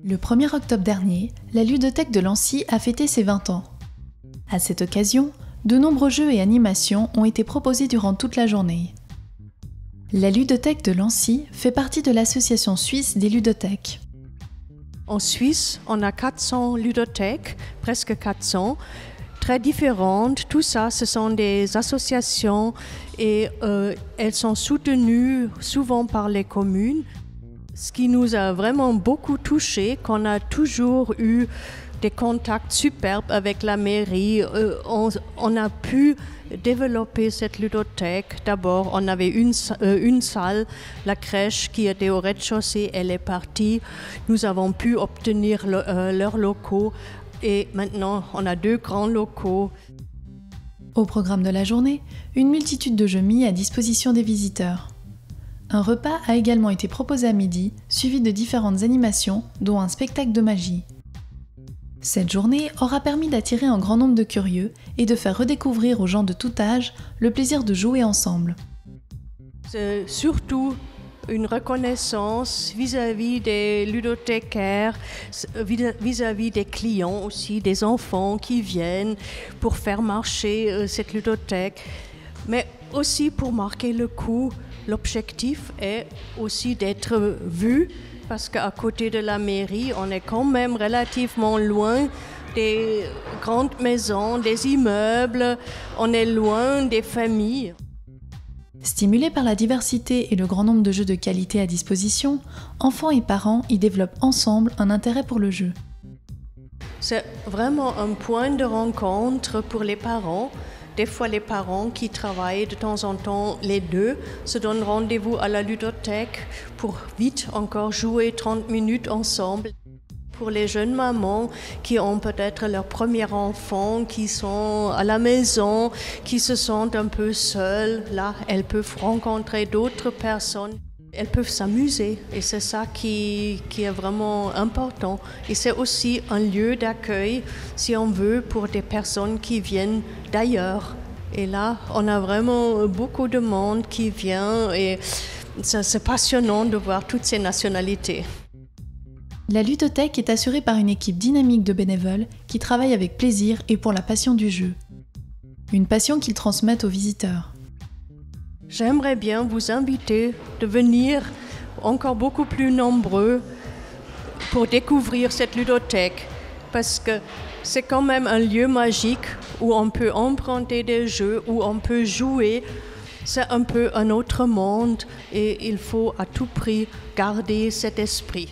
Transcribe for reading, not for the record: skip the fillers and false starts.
Le 1er octobre dernier, la ludothèque de Lancy a fêté ses 20 ans. À cette occasion, de nombreux jeux et animations ont été proposés durant toute la journée. La ludothèque de Lancy fait partie de l'association suisse des ludothèques. En Suisse, on a 400 ludothèques, presque 400, très différentes. Tout ça, ce sont des associations et elles sont soutenues souvent par les communes. Ce qui nous a vraiment beaucoup touchés, qu'on a toujours eu des contacts superbes avec la mairie. On a pu développer cette ludothèque. D'abord, on avait une salle, la crèche qui était au rez-de-chaussée, elle est partie. Nous avons pu obtenir leurs locaux et maintenant on a 2 grands locaux. Au programme de la journée, une multitude de jeux mis à disposition des visiteurs. Un repas a également été proposé à midi, suivi de différentes animations, dont un spectacle de magie. Cette journée aura permis d'attirer un grand nombre de curieux et de faire redécouvrir aux gens de tout âge le plaisir de jouer ensemble. C'est surtout une reconnaissance vis-à-vis des ludothécaires, vis-à-vis des clients aussi, des enfants qui viennent pour faire marcher cette ludothèque, mais aussi pour marquer le coup. L'objectif est aussi d'être vu, parce qu'à côté de la mairie, on est quand même relativement loin des grandes maisons, des immeubles, on est loin des familles. Stimulés par la diversité et le grand nombre de jeux de qualité à disposition, enfants et parents y développent ensemble un intérêt pour le jeu. C'est vraiment un point de rencontre pour les parents. Des fois, les parents qui travaillent de temps en temps, les deux, se donnent rendez-vous à la ludothèque pour vite encore jouer 30 minutes ensemble. Pour les jeunes mamans qui ont peut-être leur premier enfant, qui sont à la maison, qui se sentent un peu seules, là, elles peuvent rencontrer d'autres personnes. Elles peuvent s'amuser et c'est ça qui est vraiment important. Et c'est aussi un lieu d'accueil, si on veut, pour des personnes qui viennent d'ailleurs. Et là, on a vraiment beaucoup de monde qui vient et c'est passionnant de voir toutes ces nationalités. La ludothèque est assurée par une équipe dynamique de bénévoles qui travaillent avec plaisir et pour la passion du jeu. Une passion qu'ils transmettent aux visiteurs. J'aimerais bien vous inviter de venir encore beaucoup plus nombreux pour découvrir cette ludothèque, parce que c'est quand même un lieu magique où on peut emprunter des jeux, où on peut jouer. C'est un peu un autre monde et il faut à tout prix garder cet esprit.